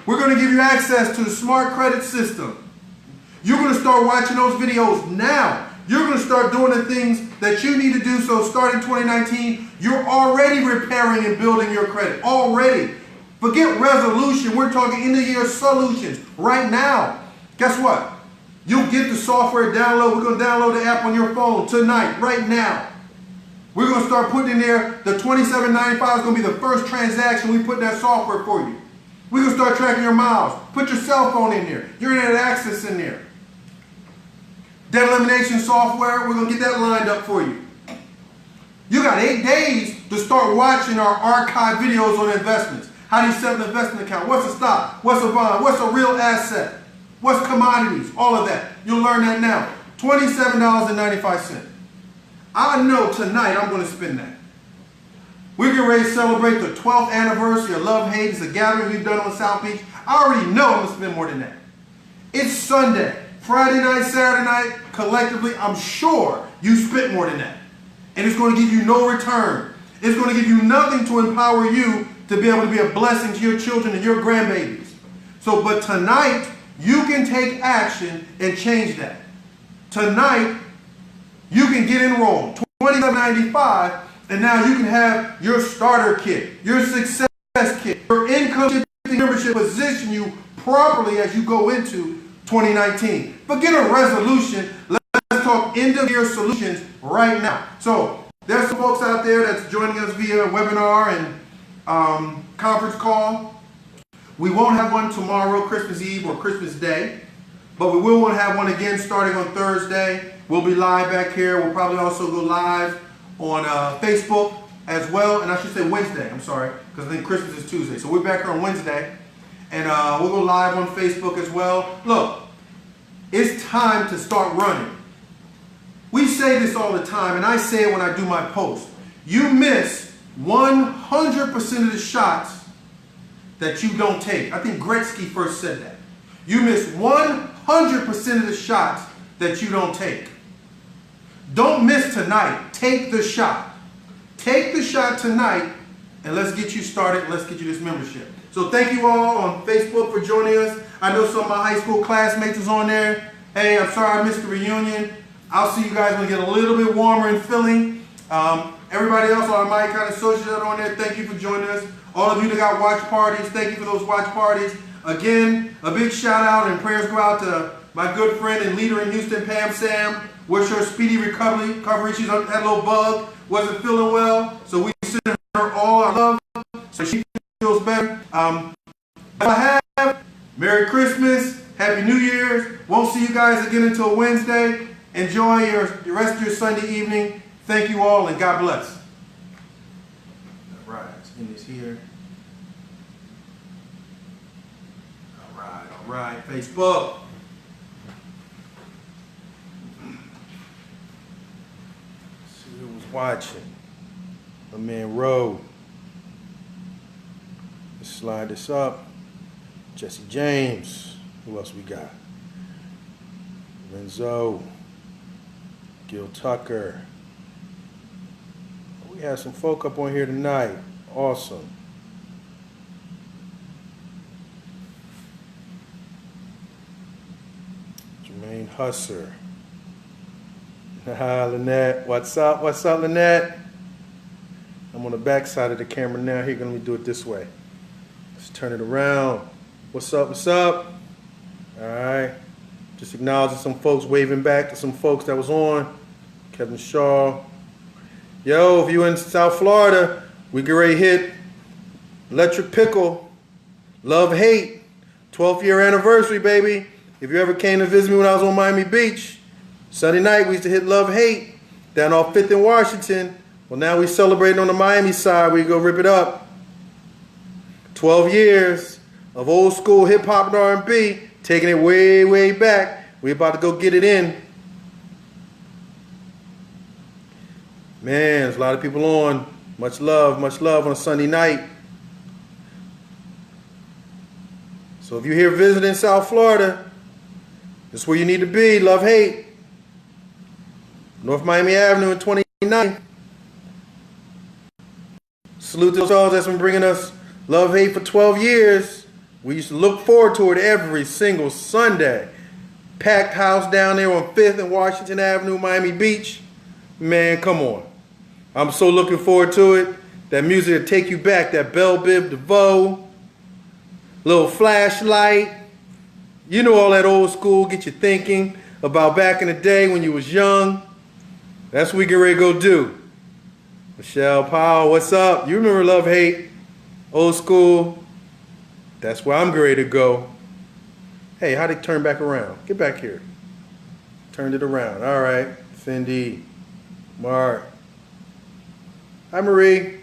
We're going to give you access to the smart credit system. You're going to start watching those videos now. You're going to start doing the things that you need to do. So starting 2019, you're already repairing and building your credit. Already. Forget resolution. We're talking end of year solutions right now. Guess what? You'll get the software download. We're going to download the app on your phone tonight, right now. We're going to start putting in there, the $27.95 is going to be the first transaction we put in that software for you. We're going to start tracking your miles. Put your cell phone in there, your internet access in there. Debt elimination software, we're going to get that lined up for you. You got 8 days to start watching our archive videos on investments. How do you set an investment account? What's a stock? What's a bond? What's a real asset? What's commodities? All of that. You'll learn that now. $27.95. I know tonight I'm going to spend that. We're getting ready to celebrate the 12th anniversary of Love Hate. It's a gathering we've done on South Beach. I already know I'm going to spend more than that. It's Sunday. Friday night, Saturday night, collectively, I'm sure you spent more than that. And it's going to give you no return. It's going to give you nothing to empower you to be able to be a blessing to your children and your grandbabies. So, but tonight, you can take action and change that. Tonight, you can get enrolled. $27.95, and now you can have your starter kit, your success kit, your income shifting membership position you properly as you go into 2019. Forget a resolution. Let's talk end of year solutions right now. So there's some folks out there that's joining us via webinar and conference call. We won't have one tomorrow, Christmas Eve or Christmas Day, but we will want to have one again starting on Thursday. We'll be live back here. We'll probably also go live on Facebook as well, and I should say Wednesday. I'm sorry, because I think Christmas is Tuesday. So we're back here on Wednesday, and we'll go live on Facebook as well. Look, it's time to start running. We say this all the time, and I say it when I do my post. You miss 100% of the shots that you don't take. I think Gretzky first said that. You miss 100% of the shots that you don't take. Don't miss tonight. Take the shot. Take the shot tonight, and let's get you started. Let's get you this membership. So thank you all on Facebook for joining us. I know some of my high school classmates is on there. Hey, I'm sorry I missed the reunion. I'll see you guys when it get a little bit warmer in Philly. Everybody else on my MyEcon associates that are on there, thank you for joining us. All of you that got watch parties, thank you for those watch parties. Again, a big shout out and prayers go out to my good friend and leader in Houston, Pam Sam. Wish her speedy recovery. She's had a little bug, wasn't feeling well, so we send her all our love so she feels better. I have Merry Christmas, Happy New Year's. Won't see you guys again until Wednesday. Enjoy the rest of your Sunday evening. Thank you all, and God bless. All right, let's end this here. All right, Facebook. Let's see who was watching. My man Roe. Let's slide this up. Jesse James. Who else we got? Renzo. Gil Tucker. We have some folk up on here tonight. Awesome. Jermaine Husser. Lynette. What's up? What's up, Lynette? I'm on the back side of the camera now. Here, let me do it this way. Let's turn it around. What's up? What's up? All right. Just acknowledging some folks, waving back to some folks that was on. Kevin Shaw. Yo, if you in South Florida, we get ready to hit Electric Pickle, Love Hate, 12th year anniversary, baby. If you ever came to visit me when I was on Miami Beach, Sunday night we used to hit Love Hate down off 5th and Washington. Well, now we celebrating on the Miami side. We go rip it up. 12 years of old school hip hop and R&B, taking it way, way back. We're about to go get it in. Man, there's a lot of people on. Much love on a Sunday night. So if you're here visiting South Florida, this is where you need to be. Love, hate. North Miami Avenue and 29. Salute to those that's been bringing us love, hate for 12 years. We used to look forward to it every single Sunday. Packed house down there on 5th and Washington Avenue, Miami Beach. Man, come on. I'm so looking forward to it. That music will take you back. That Bell Biv DeVoe. Little flashlight. You know, all that old school. Get you thinking about back in the day when you was young. That's what we get ready to go do. Michelle Powell, what's up? You remember Love, Hate? Old school. That's where I'm ready to go. Hey, how'd it turn back around? Get back here. Turned it around. All right. Cindy. Mark. Hi, Marie.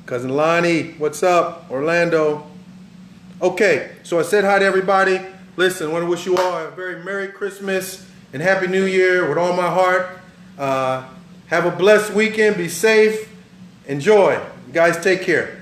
Cousin Lonnie, what's up? Orlando. Okay, so I said hi to everybody. Listen, I want to wish you all a very Merry Christmas and Happy New Year with all my heart. Have a blessed weekend. Be safe. Enjoy. You guys take care.